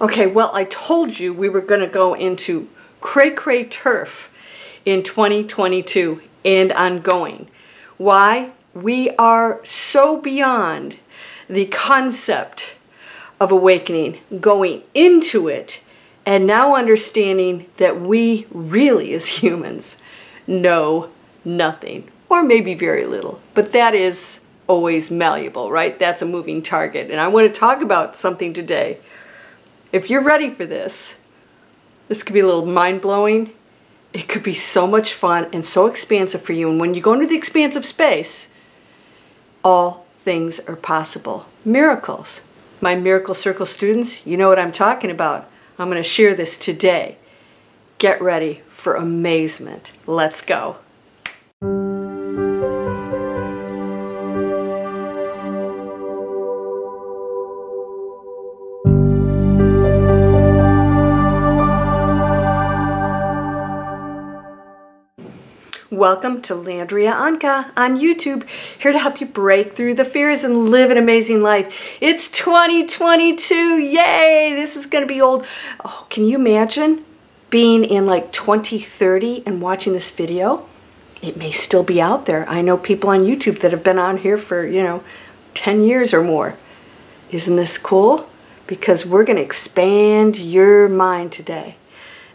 Okay, well, I told you we were going to go into cray-cray turf in 2022 and ongoing. Why? We are so beyond the concept of awakening, going into it, and now understanding that we really, as humans, know nothing, or maybe very little. But that is always malleable, right? That's a moving target. And I want to talk about something today. If you're ready for this, this could be a little mind-blowing. It could be so much fun and so expansive for you. And when you go into the expansive space, all things are possible. Miracles. My Miracle Circle students, you know what I'm talking about. I'm going to share this today. Get ready for amazement. Let's go. Welcome to Landria Onkka on YouTube, here to help you break through the fears and live an amazing life. It's 2022, yay! This is going to be old. Oh, can you imagine being in like 2030 and watching this video? It may still be out there. I know people on YouTube that have been on here for, 10 years or more. Isn't this cool? Because we're going to expand your mind today.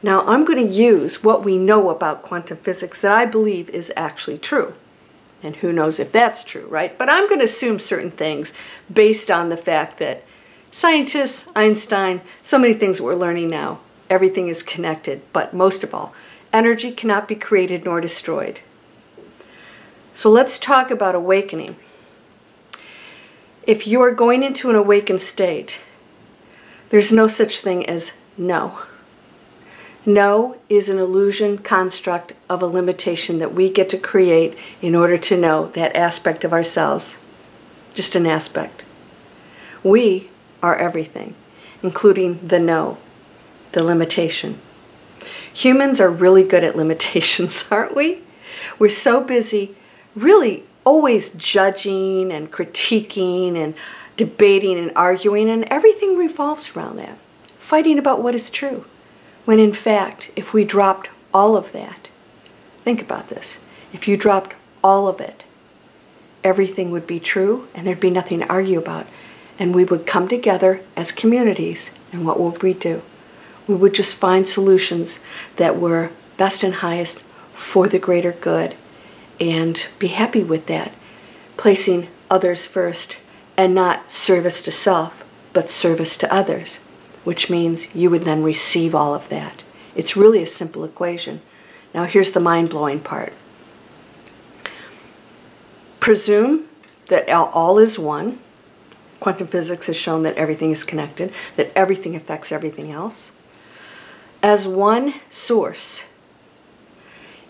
Now, I'm going to use what we know about quantum physics that I believe is actually true. And who knows if that's true, right? But I'm going to assume certain things based on the fact that scientists, Einstein, so many things that we're learning now, everything is connected. But most of all, energy cannot be created nor destroyed. So let's talk about awakening. If you are going into an awakened state, there's no such thing as no. No is an illusion construct of a limitation that we get to create in order to know that aspect of ourselves. Just an aspect. We are everything, including the no, the limitation. Humans are really good at limitations, aren't we? We're so busy really always judging and critiquing and debating and arguing, and everything revolves around that, fighting about what is true. When in fact, if we dropped all of that, think about this, if you dropped all of it, everything would be true and there'd be nothing to argue about. And we would come together as communities, and what would we do? We would just find solutions that were best and highest for the greater good and be happy with that, placing others first and not service to self, but service to others. Which means you would then receive all of that. It's really a simple equation. Now here's the mind-blowing part. Presume that all is one. Quantum physics has shown that everything is connected, that everything affects everything else. As one source,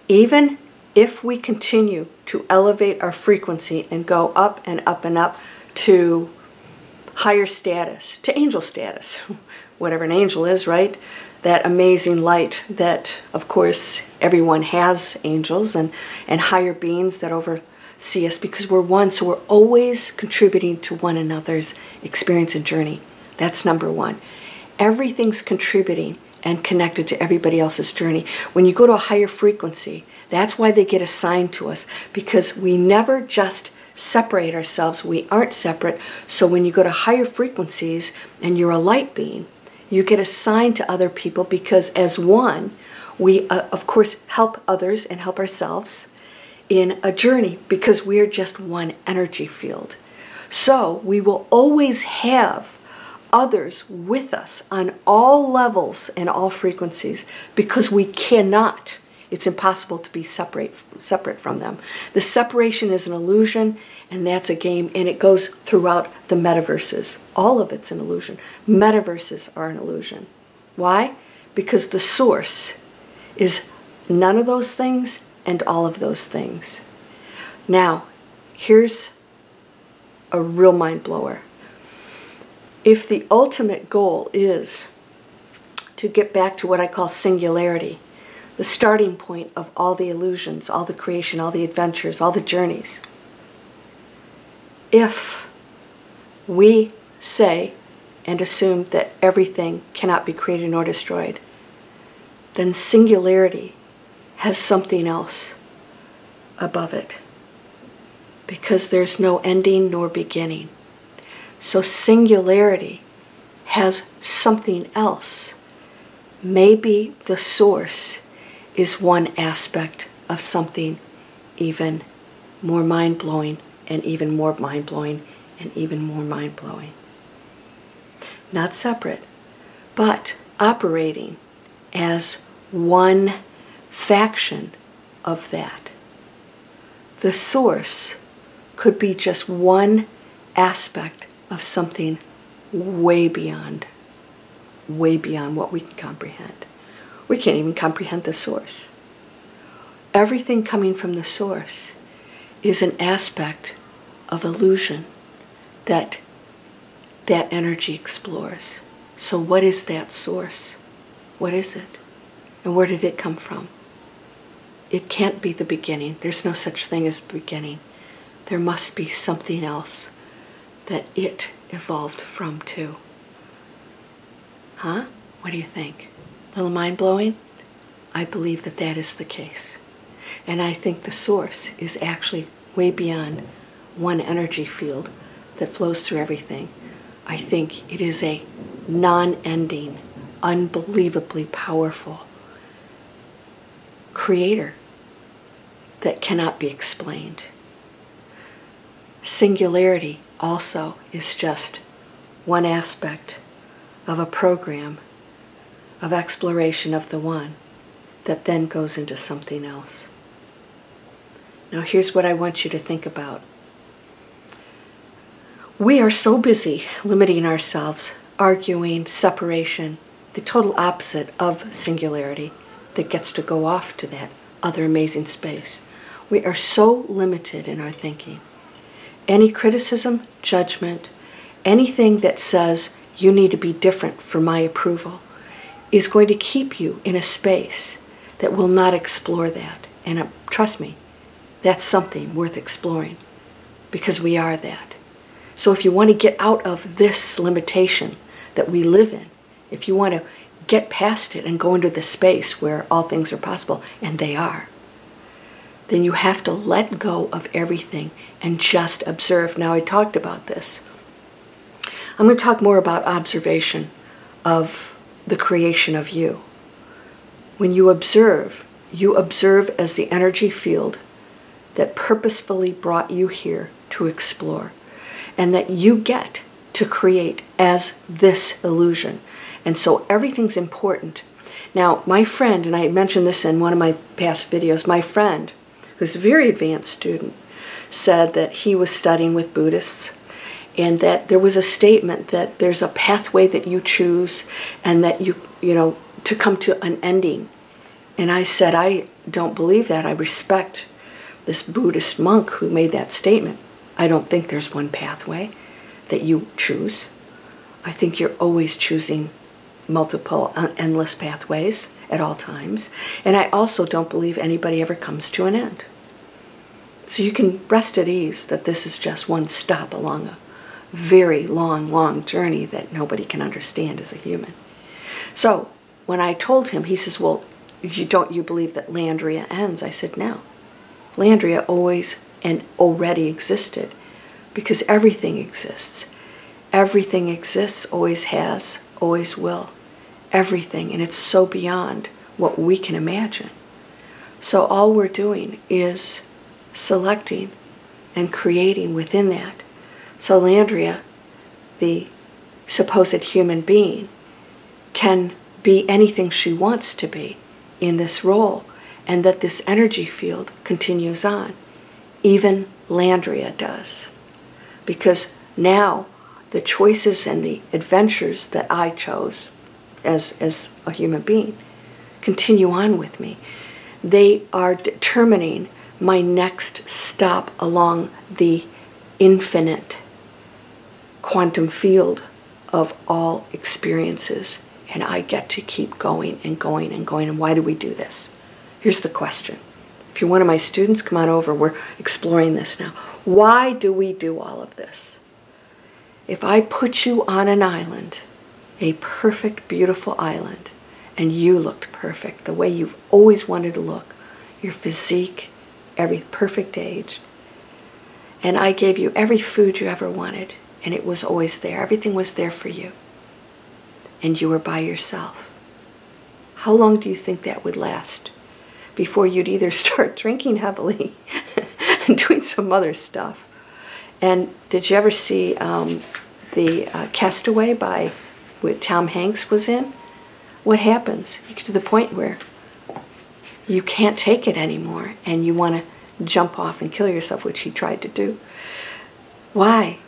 even if we continue to elevate our frequency and go up and up and up to higher status, to angel status, whatever an angel is, right? That amazing light that, of course, everyone has angels and higher beings that oversee us because we're one, so we're always contributing to one another's experience and journey. That's number one. Everything's contributing and connected to everybody else's journey. When you go to a higher frequency, that's why they get assigned to us, because we never just separate ourselves. We aren't separate. So when you go to higher frequencies and you're a light being, you get assigned to other people because as one, we of course help others and help ourselves in a journey because we are just one energy field. So we will always have others with us on all levels and all frequencies because we cannot. It's impossible to be separate from them. The separation is an illusion, and that's a game, and it goes throughout the metaverses. All of it's an illusion. Metaverses are an illusion. Why? Because the source is none of those things and all of those things. Now, here's a real mind blower. If the ultimate goal is to get back to what I call singularity, the starting point of all the illusions, all the creation, all the adventures, all the journeys. If we say and assume that everything cannot be created nor destroyed, then singularity has something else above it, because there's no ending nor beginning. So singularity has something else. Maybe the source is one aspect of something even more mind-blowing, and even more mind-blowing, and even more mind-blowing. Not separate, but operating as one faction of that. The source could be just one aspect of something way beyond what we can comprehend. We can't even comprehend the source. Everything coming from the source is an aspect of illusion that energy explores. So what is that source? What is it? And where did it come from? It can't be the beginning. There's no such thing as beginning. There must be something else that it evolved from too. Huh? What do you think? A little mind-blowing? I believe that that is the case. And I think the source is actually way beyond one energy field that flows through everything. I think it is a non-ending, unbelievably powerful creator that cannot be explained. Singularity also is just one aspect of a program of exploration of the one that then goes into something else. Now here's what I want you to think about. We are so busy limiting ourselves, arguing, separation, the total opposite of singularity that gets to go off to that other amazing space. We are so limited in our thinking. Any criticism, judgment, anything that says you need to be different for my approval is going to keep you in a space that will not explore that. And trust me, that's something worth exploring, because we are that. So if you want to get out of this limitation that we live in, if you want to get past it and go into the space where all things are possible, and they are, then you have to let go of everything and just observe. Now, I talked about this. I'm going to talk more about observation of the creation of you. When you observe as the energy field that purposefully brought you here to explore, and that you get to create as this illusion. And so everything's important. Now, my friend, and I mentioned this in one of my past videos, my friend, who's a very advanced student, said that he was studying with Buddhists, and that there was a statement that there's a pathway that you choose, and that you know, to come to an ending. And I said, I don't believe that. I respect this Buddhist monk who made that statement. I don't think there's one pathway that you choose. I think you're always choosing multiple, endless pathways at all times. And I also don't believe anybody ever comes to an end. So you can rest at ease that this is just one stop along a very long, long journey that nobody can understand as a human. So when I told him, he says, well, don't you believe that Landria ends? I said, no. Landria always and already existed, because everything exists. Everything exists, always has, always will. Everything, and it's so beyond what we can imagine. So all we're doing is selecting and creating within that. So Landria, the supposed human being, can be anything she wants to be in this role, and that this energy field continues on. Even Landria does. Because now the choices and the adventures that I chose as a human being continue on with me. They are determining my next stop along the infinite quantum field of all experiences. And I get to keep going and going and going. And why do we do this? Here's the question. If you're one of my students, come on over. We're exploring this now. Why do we do all of this? If I put you on an island a perfect, beautiful island, and you looked perfect, the way you've always wanted to look, your physique, every perfect age. And I gave you every food you ever wanted, and it was always there. Everything was there for you. And you were by yourself. How long do you think that would last before you'd either start drinking heavily and doing some other stuff? And did you ever see the Castaway by what Tom Hanks was in? What happens? You get to the point where you can't take it anymore and you want to jump off and kill yourself, which he tried to do. Why?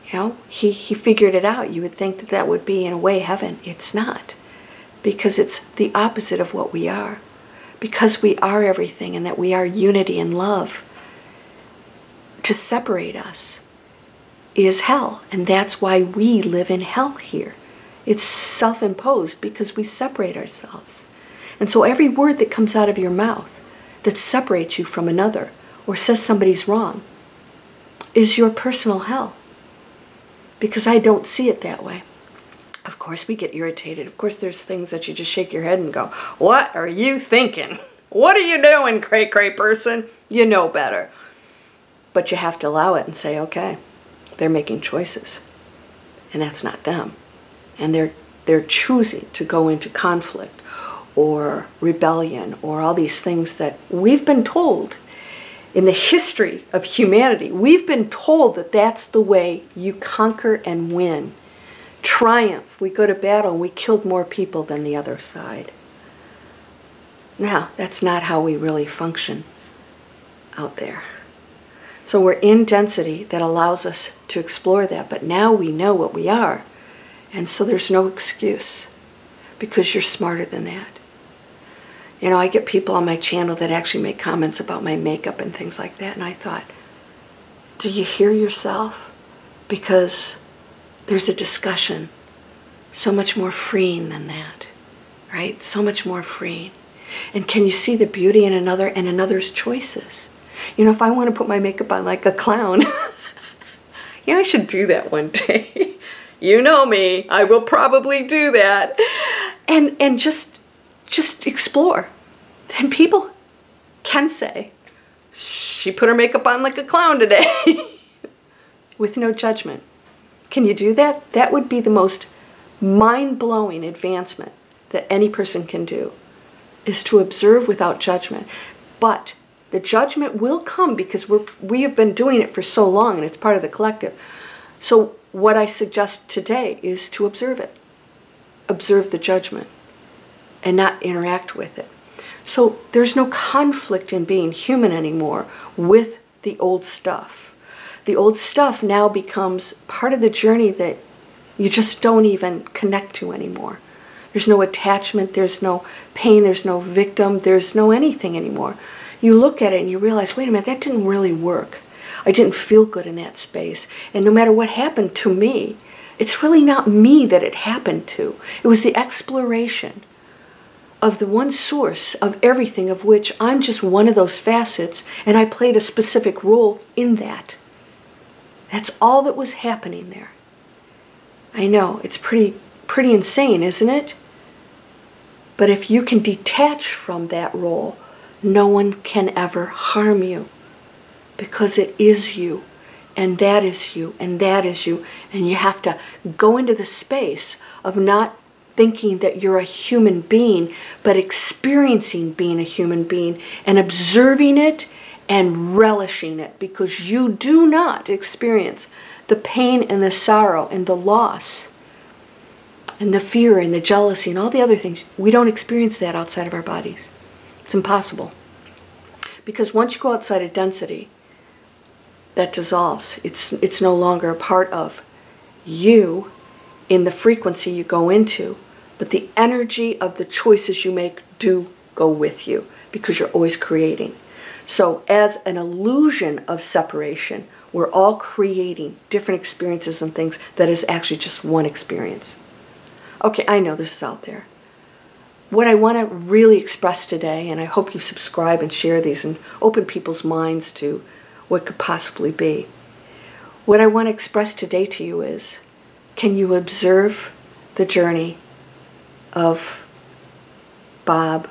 You know, he figured it out. You would think that that would be, in a way, heaven. It's not. Because it's the opposite of what we are. Because we are everything and that we are unity and love. To separate us is hell. And that's why we live in hell here. It's self-imposed because we separate ourselves. And so every word that comes out of your mouth that separates you from another or says somebody's wrong is your personal hell. Because I don't see it that way. Of course we get irritated. Of course there's things that you just shake your head and go, what are you thinking? What are you doing, cray-cray person? You know better. But you have to allow it and say, okay, they're making choices. And that's not them. And they're choosing to go into conflict or rebellion or all these things that we've been told in the history of humanity. We've been told that that's the way you conquer and win. Triumph. We go to battle and we killed more people than the other side. Now, that's not how we really function out there. So we're in density that allows us to explore that, but now we know what we are. And so there's no excuse because you're smarter than that. You know, I get people on my channel that actually make comments about my makeup and things like that, and I thought, do you hear yourself? Because there's a discussion so much more freeing than that, right? So much more freeing. And can you see the beauty in another and another's choices? You know, if I want to put my makeup on like a clown, yeah, I should do that one day. You know me, I will probably do that. And just explore. And people can say, she put her makeup on like a clown today. With no judgment. Can you do that? That would be the most mind-blowing advancement that any person can do, is to observe without judgment. But the judgment will come because we have been doing it for so long and it's part of the collective. So what I suggest today is to observe it. Observe the judgment and not interact with it. So there's no conflict in being human anymore with the old stuff. The old stuff now becomes part of the journey that you just don't even connect to anymore. There's no attachment, there's no pain, there's no victim, there's no anything anymore. You look at it and you realize, wait a minute, that didn't really work. I didn't feel good in that space. And no matter what happened to me, it's really not me that it happened to. It was the exploration of the one source of everything, of which I'm just one of those facets, and I played a specific role in that. That's all that was happening there. I know, it's pretty insane, isn't it? But if you can detach from that role, no one can ever harm you. Because it is you, and that is you, and that is you. And you have to go into the space of not thinking that you're a human being, but experiencing being a human being and observing it and relishing it, because you do not experience the pain and the sorrow and the loss and the fear and the jealousy and all the other things. We don't experience that outside of our bodies. It's impossible. Because once you go outside of density, that dissolves. It's no longer a part of you in the frequency you go into, but the energy of the choices you make do go with you because you're always creating. So as an illusion of separation, we're all creating different experiences and things that is actually just one experience. Okay, I know this is out there. What I want to really express today, and I hope you subscribe and share these and open people's minds to what could possibly be. What I want to express today to you is, can you observe the journey of Bob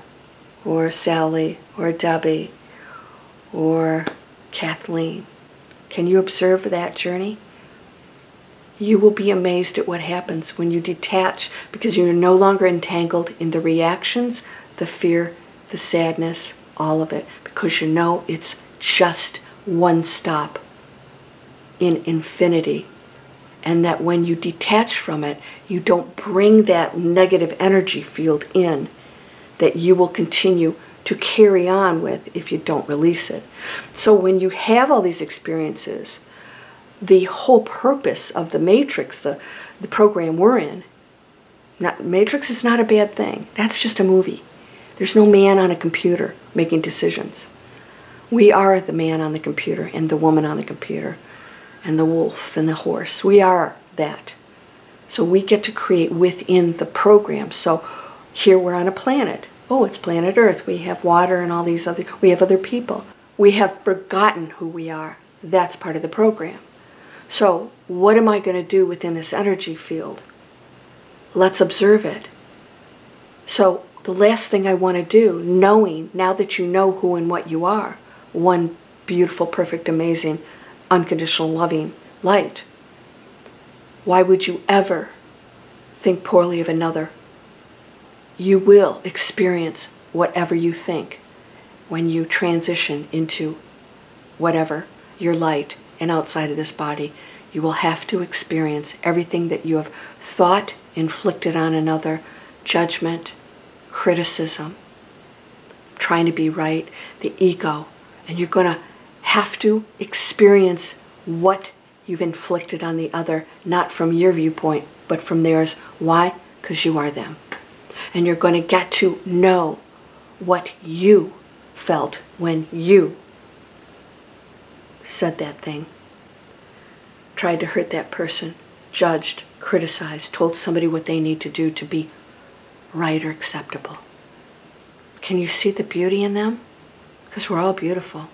or Sally or Debbie or Kathleen? Can you observe that journey? You will be amazed at what happens when you detach, because you're no longer entangled in the reactions, the fear, the sadness, all of it, because you know it's just one stop in infinity. And that when you detach from it, you don't bring that negative energy field in that you will continue to carry on with if you don't release it. So when you have all these experiences, the whole purpose of the Matrix, the program we're in, Matrix is not a bad thing. That's just a movie. There's no man on a computer making decisions. We are the man on the computer and the woman on the computer and the wolf and the horse. We are that. So we get to create within the program. So here we're on a planet. Oh, it's planet Earth. We have water and all these other, we have other people. We have forgotten who we are. That's part of the program. So what am I going to do within this energy field? Let's observe it. So the last thing I want to do, knowing, now that you know who and what you are, one beautiful, perfect, amazing, unconditional, loving light, why would you ever think poorly of another? You will experience whatever you think when you transition into whatever, your light, and outside of this body. You will have to experience everything that you have thought, inflicted on another, judgment, criticism, trying to be right, the ego. And you're going to have to experience what you've inflicted on the other, not from your viewpoint, but from theirs. Why? Because you are them. And you're going to get to know what you felt when you said that thing, tried to hurt that person, judged, criticized, told somebody what they need to do to be right or acceptable. Can you see the beauty in them? Because we're all beautiful.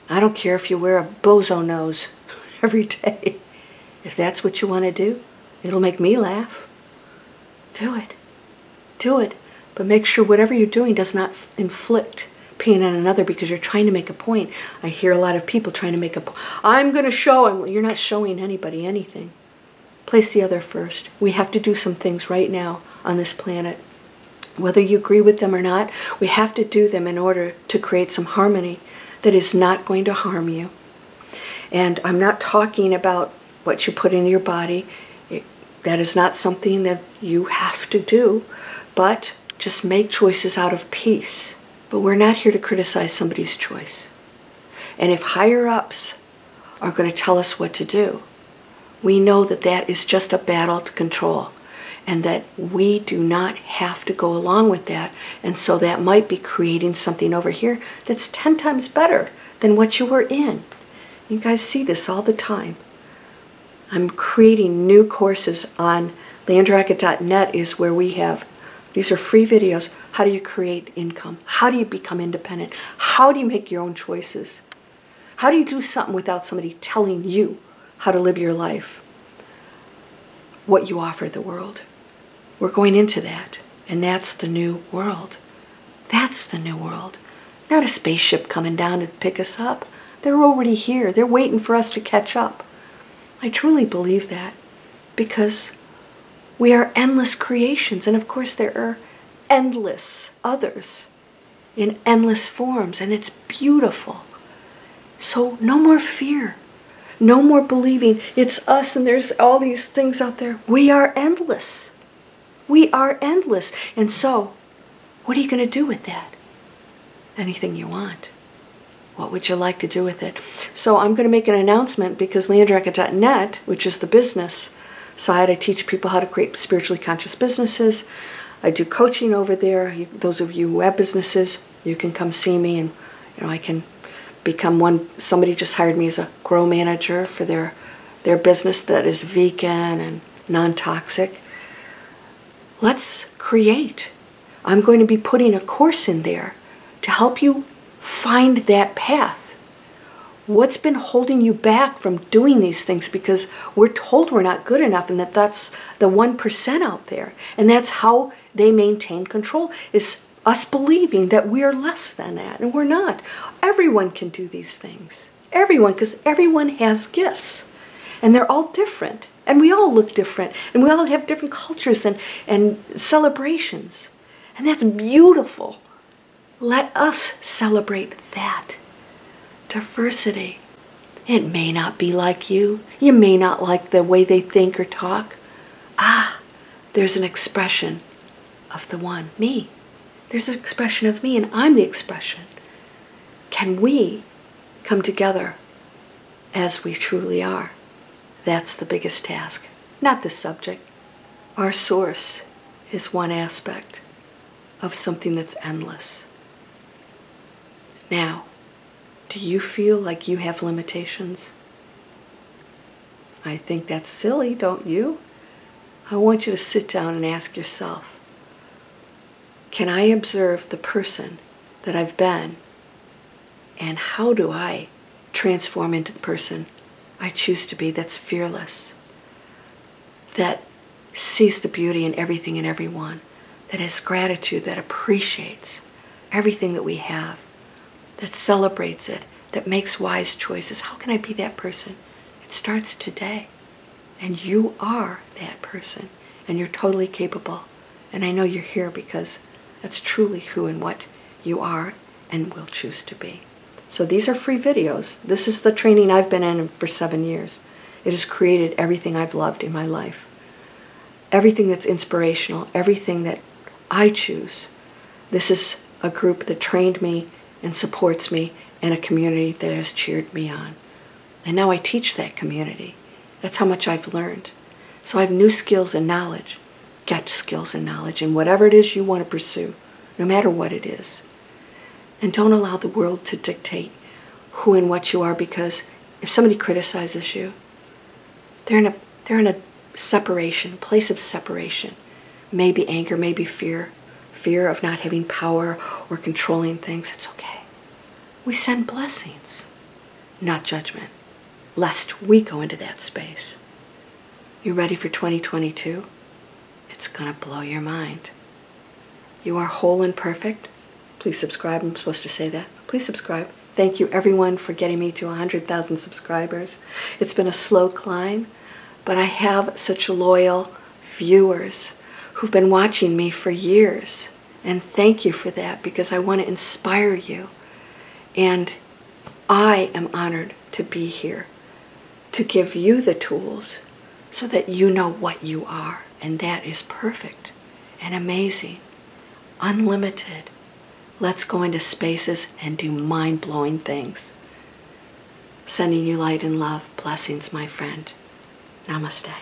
I don't care if you wear a bozo nose every day. If that's what you want to do, it'll make me laugh. Do it. Do it. But make sure whatever you're doing does not inflict pain on another because you're trying to make a point. I hear a lot of people trying to make a point. I'm going to show him. You're not showing anybody anything. Place the other first. We have to do some things right now on this planet. Whether you agree with them or not, we have to do them in order to create some harmony that is not going to harm you. And I'm not talking about what you put in your body. That is not something that you have to do, but just make choices out of peace. But we're not here to criticize somebody's choice. And if higher-ups are going to tell us what to do, we know that that is just a battle to control, and that we do not have to go along with that. And so that might be creating something over here that's 10 times better than what you were in. You guys see this all the time. I'm creating new courses on landriaonkka.net is where we have, these are free videos. How do you create income? How do you become independent? How do you make your own choices? How do you do something without somebody telling you how to live your life? What you offer the world. We're going into that. And that's the new world. That's the new world. Not a spaceship coming down to pick us up. They're already here. They're waiting for us to catch up. I truly believe that because we are endless creations. And of course there are endless others in endless forms. And it's beautiful. So no more fear. No more believing it's us and there's all these things out there. We are endless. We are endless. And so, what are you going to do with that? Anything you want. What would you like to do with it? So I'm going to make an announcement because landriaonkka.net, which is the business side, I teach people how to create spiritually conscious businesses. I do coaching over there. Those of you who have businesses, you can come see me and I can become one. Somebody just hired me as a grow manager for their business that is vegan and non-toxic. Let's create. I'm going to be putting a course in there to help you find that path. What's been holding you back from doing these things? Because we're told we're not good enough, and that's the 1% out there. And that's how they maintain control, is us believing that we are less than that, and we're not. Everyone can do these things. Everyone, because everyone has gifts. And they're all different. And we all look different. And we all have different cultures and celebrations. And that's beautiful. Let us celebrate that. Diversity. It may not be like you. You may not like the way they think or talk. There's an expression of the one, me. There's an expression of me, and I'm the expression. Can we come together as we truly are? That's the biggest task, not the subject. Our source is one aspect of something that's endless. Now, do you feel like you have limitations? I think that's silly, don't you? I want you to sit down and ask yourself, can I observe the person that I've been, and how do I transform into the person I choose to be, that's fearless, that sees the beauty in everything and everyone, that has gratitude, that appreciates everything that we have, that celebrates it, that makes wise choices? How can I be that person? It starts today. And you are that person. And you're totally capable. And I know you're here because that's truly who and what you are and will choose to be. So these are free videos. This is the training I've been in for 7 years. It has created everything I've loved in my life. Everything that's inspirational, everything that I choose. This is a group that trained me and supports me, and a community that has cheered me on. And now I teach that community. That's how much I've learned. So I have new skills and knowledge. Get skills and knowledge in whatever it is you want to pursue, no matter what it is. And don't allow the world to dictate who and what you are, because if somebody criticizes you, they're in a separation, place of separation. Maybe anger, maybe fear of not having power or controlling things. It's okay. We send blessings, not judgment, lest we go into that space. You ready for 2022? It's going to blow your mind. You are whole and perfect. Please subscribe. I'm supposed to say that. Please subscribe. Thank you, everyone, for getting me to 100,000 subscribers. It's been a slow climb, but I have such loyal viewers who've been watching me for years. And thank you for that, because I want to inspire you. And I am honored to be here to give you the tools so that you know what you are. And that is perfect and amazing, unlimited. Let's go into spaces and do mind-blowing things. Sending you light and love. Blessings, my friend. Namaste.